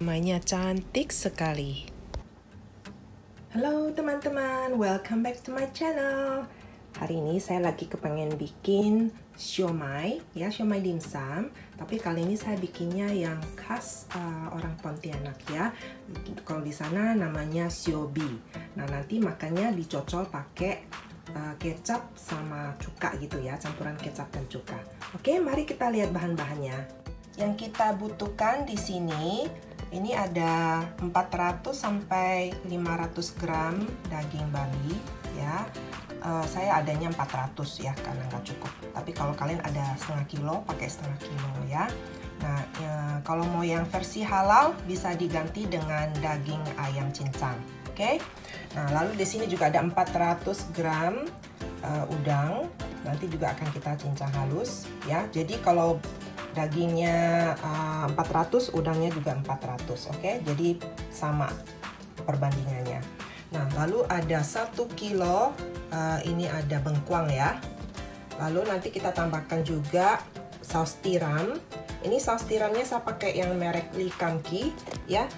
Namanya cantik sekali. Halo teman-teman, welcome back to my channel. Hari ini saya lagi kepengen bikin siomay, ya siomay dimsum. Tapi kali ini saya bikinnya yang khas orang Pontianak ya. Kalau di sana namanya siobi. Nah nanti makannya dicocol pakai kecap sama cuka gitu ya, campuran kecap dan cuka. Oke, mari kita lihat bahan-bahannya. Yang kita butuhkan di sini ini ada 400 sampai 500 gram daging babi ya. Saya adanya 400 ya karena nggak cukup. Tapi kalau kalian ada setengah kilo, pakai setengah kilo ya. Nah, kalau mau yang versi halal bisa diganti dengan daging ayam cincang. Oke. Nah, lalu di sini juga ada 400 gram udang. Nanti juga akan kita cincang halus ya. Jadi kalau dagingnya 400, udangnya juga 400. Oke. Jadi sama perbandingannya. Nah, lalu ada 1 kilo ini ada bengkuang ya. Lalu nanti kita tambahkan juga saus tiram. Ini saus tiramnya saya pakai yang merek Lee Kum-kee ya.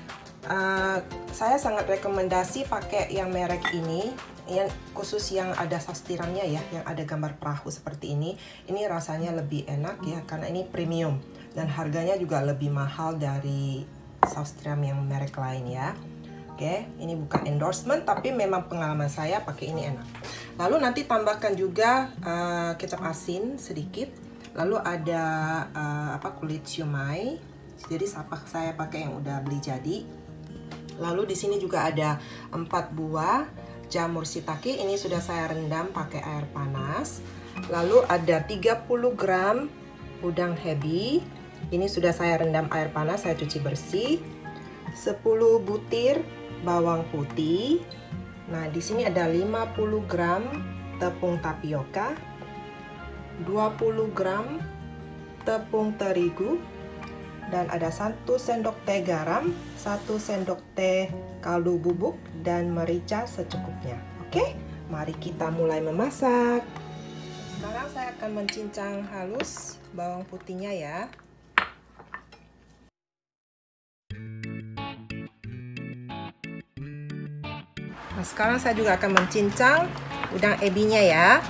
Saya sangat rekomendasi pakai yang merek ini, yang khusus yang ada saus tiramnya ya, yang ada gambar perahu seperti ini. Ini rasanya lebih enak ya, karena ini premium dan harganya juga lebih mahal dari saus tiram yang merek lain ya. Oke, ini bukan endorsement tapi memang pengalaman saya pakai ini enak. Lalu nanti tambahkan juga kecap asin sedikit. Lalu ada kulit siomay. Jadi saya pakai yang udah beli jadi. Lalu di sini juga ada 4 buah jamur shiitake. Ini sudah saya rendam pakai air panas. Lalu ada 30 gram udang hebi. Ini sudah saya rendam air panas, saya cuci bersih. 10 butir bawang putih. Nah, di sini ada 50 gram tepung tapioka, 20 gram tepung terigu, dan ada 1 sendok teh garam, 1 sendok teh kaldu bubuk, dan merica secukupnya. Oke, mari kita mulai memasak. Sekarang saya akan mencincang halus bawang putihnya ya. Nah, sekarang saya juga akan mencincang udang ebinya ya.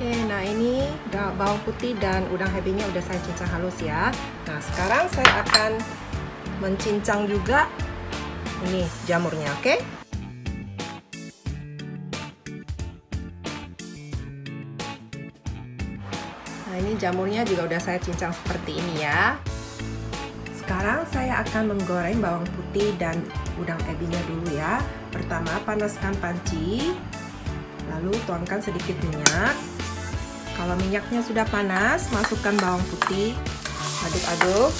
Oke, nah ini bawang putih dan udang ebinya udah saya cincang halus ya. Nah, sekarang saya akan mencincang juga ini jamurnya, oke? Nah, ini jamurnya juga udah saya cincang seperti ini ya. Sekarang saya akan menggoreng bawang putih dan udang ebinya dulu ya. Pertama, panaskan panci, lalu tuangkan sedikit minyak. Kalau minyaknya sudah panas, masukkan bawang putih, aduk-aduk.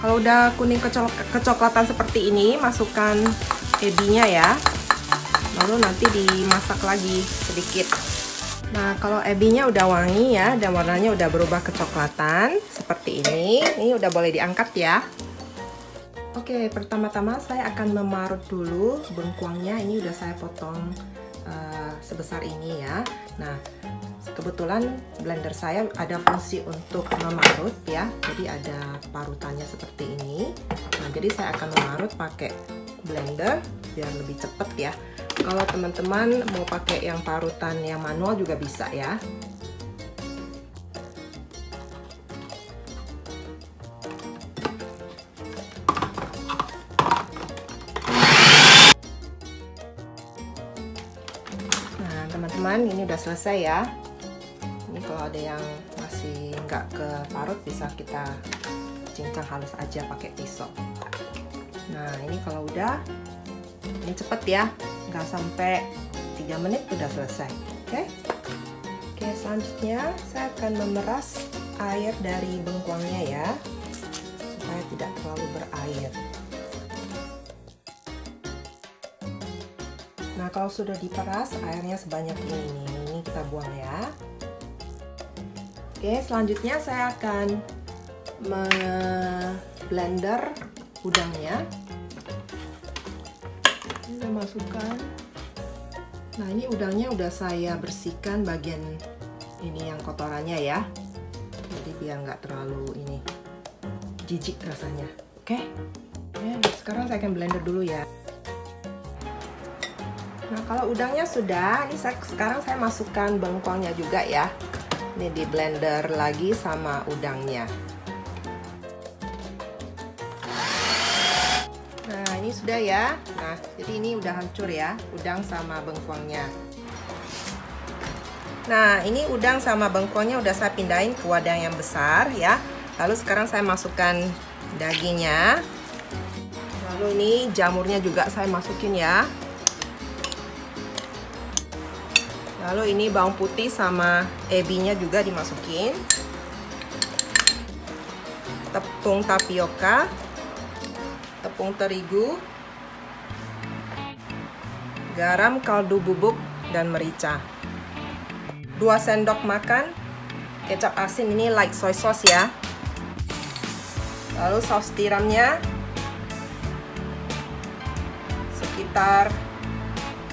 Kalau udah kuning kecoklatan seperti ini, masukkan ebinya ya. Lalu nanti dimasak lagi sedikit. Nah, kalau ebinya udah wangi ya, dan warnanya udah berubah kecoklatan seperti ini udah boleh diangkat ya. Oke, pertama-tama saya akan memarut dulu bengkuangnya. Ini udah saya potong sebesar ini ya. Nah, kebetulan blender saya ada fungsi untuk memarut ya. Jadi ada parutannya seperti ini. Nah, jadi saya akan memarut pakai blender biar lebih cepet ya. Kalau teman-teman mau pakai yang parutan yang manual juga bisa ya. Nah, teman-teman, ini udah selesai ya. Ini kalau ada yang masih nggak keparut bisa kita cincang halus aja pakai pisau. Nah, ini kalau udah, ini cepet ya, nggak sampai 3 menit udah selesai. Oke, selanjutnya saya akan memeras air dari bengkuangnya ya, supaya tidak terlalu berair. Nah, kalau sudah diperas airnya sebanyak ini kita buang ya. Oke, selanjutnya saya akan blender udangnya. Ini saya masukkan Nah, ini udangnya udah saya bersihkan bagian ini yang kotorannya ya. Jadi biar nggak terlalu ini jijik rasanya. Oke. Ya, sekarang saya akan blender dulu ya. Nah, kalau udangnya sudah, ini sekarang saya masukkan bengkuangnya juga ya. Ini di blender lagi sama udangnya. Nah, ini sudah ya. Nah, jadi ini udah hancur ya, udang sama bengkuangnya. Nah, ini udang sama bengkuangnya udah saya pindahin ke wadah yang besar ya. Lalu sekarang saya masukkan dagingnya. Lalu ini jamurnya juga saya masukin ya. Lalu ini bawang putih sama ebinya juga dimasukin. Tepung tapioka, tepung terigu, garam, kaldu bubuk, dan merica. 2 sendok makan kecap asin, ini light soy sauce ya. Lalu saus tiramnya sekitar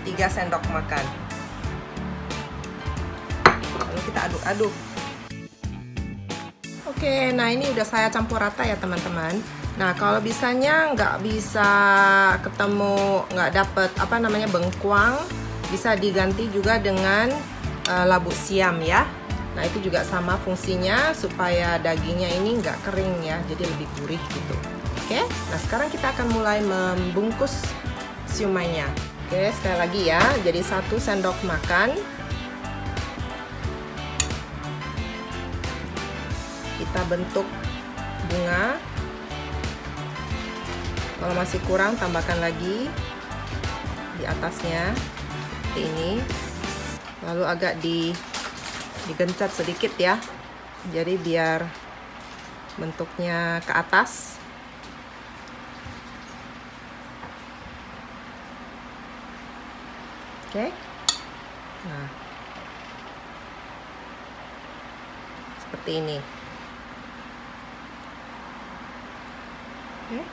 3 sendok makan. Lalu kita aduk-aduk. Oke, nah ini udah saya campur rata ya teman-teman. Nah, kalau bisanya nggak bisa ketemu, nggak dapet bengkuang, bisa diganti juga dengan labu siam ya. Nah, itu juga sama fungsinya supaya dagingnya ini nggak kering ya, jadi lebih gurih gitu. Oke, nah sekarang kita akan mulai membungkus siomay-nya. Oke, sekali lagi ya, jadi 1 sendok makan. Kita bentuk bunga. Kalau masih kurang, tambahkan lagi di atasnya seperti ini. Lalu agak digencet sedikit ya, jadi biar bentuknya ke atas. Oke. Nah, seperti ini. Oke.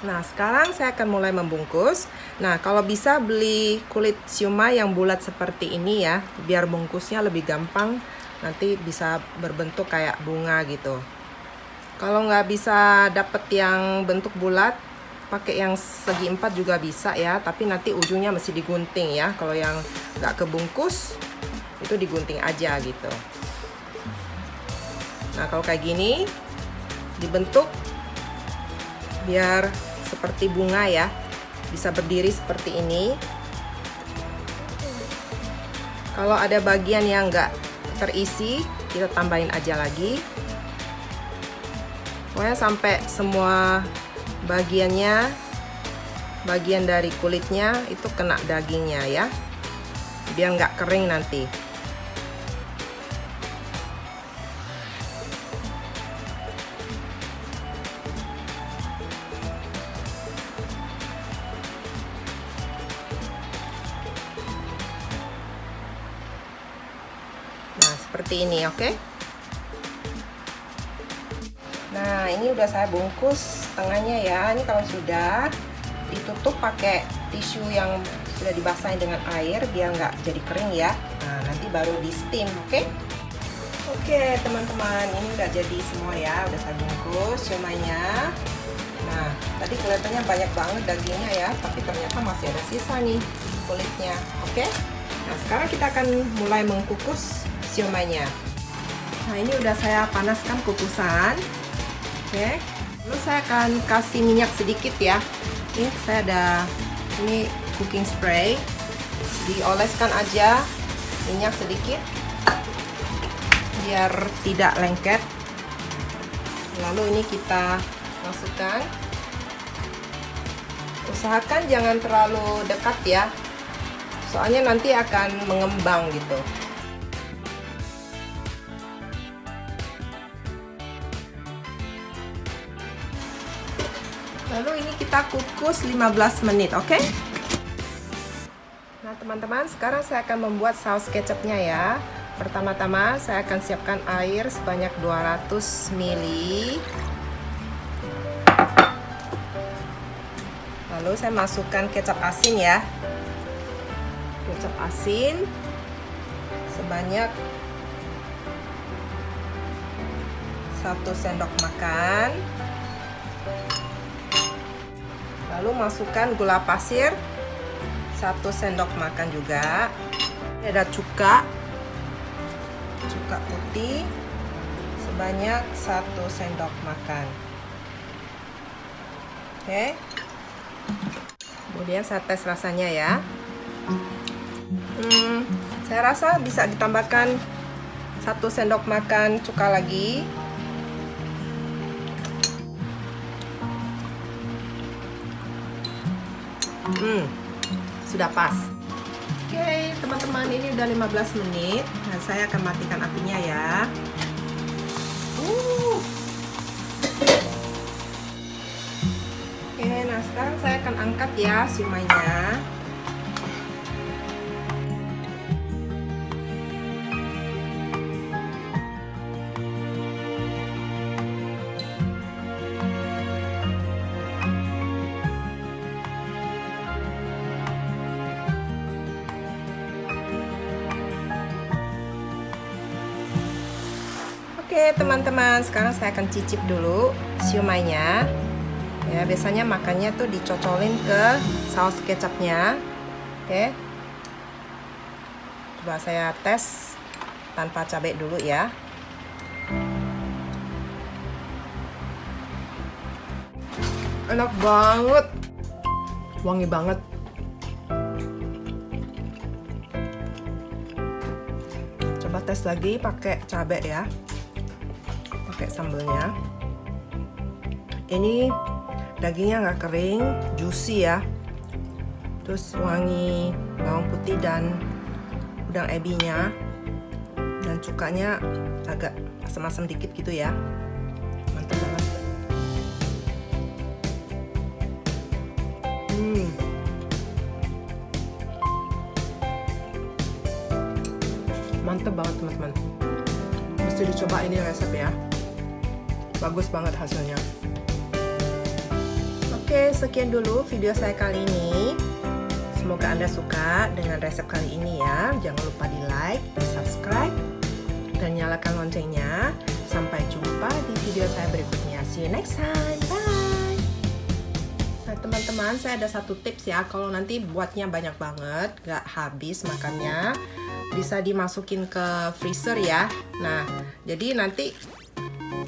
Nah, sekarang saya akan mulai membungkus. Nah, kalau bisa beli kulit siomay yang bulat seperti ini ya, biar bungkusnya lebih gampang, nanti bisa berbentuk kayak bunga gitu. Kalau nggak bisa dapet yang bentuk bulat, pakai yang segi 4 juga bisa ya, tapi nanti ujungnya mesti digunting ya. Kalau yang nggak kebungkus, itu digunting aja gitu. Nah, kalau kayak gini, dibentuk biar seperti bunga ya, bisa berdiri seperti ini. Kalau ada bagian yang nggak terisi, kita tambahin aja lagi. Pokoknya sampai semua bagiannya, bagian dari kulitnya itu kena dagingnya ya, biar nggak kering nanti. Seperti ini, oke? Nah, ini udah saya bungkus setengahnya ya. Ini kalau sudah ditutup pakai tisu yang sudah dibasahin dengan air biar nggak jadi kering ya. Nah, nanti baru di steam, oke? Oke, teman-teman, ini udah jadi semua ya. Udah saya bungkus siomaynya. Nah, tadi kelihatannya banyak banget dagingnya ya, tapi ternyata masih ada sisa nih kulitnya, oke? Nah, sekarang kita akan mulai mengkukus siomaynya. Nah, ini udah saya panaskan kukusan. Oke. Lalu saya akan kasih minyak sedikit ya. Ini saya ada ini cooking spray. Dioleskan aja minyak sedikit biar tidak lengket. Lalu ini kita masukkan. Usahakan jangan terlalu dekat ya. Soalnya nanti akan mengembang gitu. Lalu ini kita kukus 15 menit, oke? Nah, teman-teman, sekarang saya akan membuat saus kecapnya ya. Pertama-tama saya akan siapkan air sebanyak 200 ml. Lalu saya masukkan kecap asin ya. Kecap asin sebanyak 1 sendok makan. Lalu masukkan gula pasir 1 sendok makan juga. Ini ada cuka putih sebanyak 1 sendok makan. Oke. Kemudian saya tes rasanya ya. Saya rasa bisa ditambahkan 1 sendok makan cuka lagi. Sudah pas. Oke, teman-teman, ini udah 15 menit. Nah, saya akan matikan apinya ya. Oke, nah sekarang saya akan angkat ya siomainya. Oke teman-teman, sekarang saya akan cicip dulu siomainya. Ya, biasanya makannya tuh dicocolin ke saus kecapnya. Oke. Coba saya tes tanpa cabai dulu ya. Enak banget. Wangi banget. Coba tes lagi pakai cabai ya. Pakai sambelnya. Ini dagingnya nggak kering, juicy ya. Terus wangi bawang putih dan udang ebinya, dan cukanya agak asam-asam dikit gitu ya. Mantap banget. Mantap banget teman-teman. Mesti dicoba ini resep ya. Bagus banget hasilnya. Oke, sekian dulu video saya kali ini. Semoga Anda suka dengan resep kali ini ya. Jangan lupa di like, di subscribe, dan nyalakan loncengnya. Sampai jumpa di video saya berikutnya. See you next time. Bye. Nah teman-teman, saya ada satu tips ya. Kalau nanti buatnya banyak banget, gak habis makannya, bisa dimasukin ke freezer ya. Nah, jadi nanti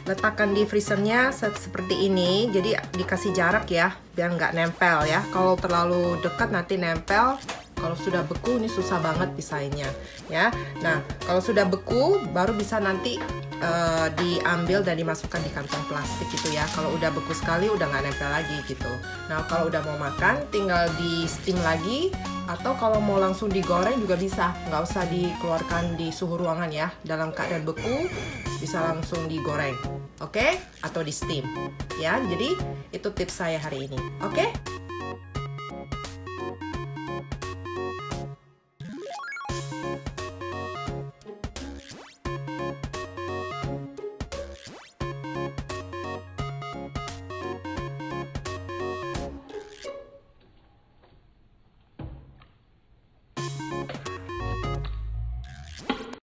letakkan di freezernya seperti ini, jadi dikasih jarak ya biar nggak nempel ya. Kalau terlalu dekat nanti nempel. Kalau sudah beku ini susah banget pisahinnya ya. Nah, kalau sudah beku baru bisa nanti diambil dan dimasukkan di kantong plastik gitu ya. Kalau udah beku sekali udah nggak nempel lagi gitu. Nah, kalau udah mau makan tinggal di steam lagi, atau kalau mau langsung digoreng juga bisa, nggak usah dikeluarkan di suhu ruangan ya. Dalam keadaan beku bisa langsung digoreng, oke? Atau di steam ya. Jadi itu tips saya hari ini, oke?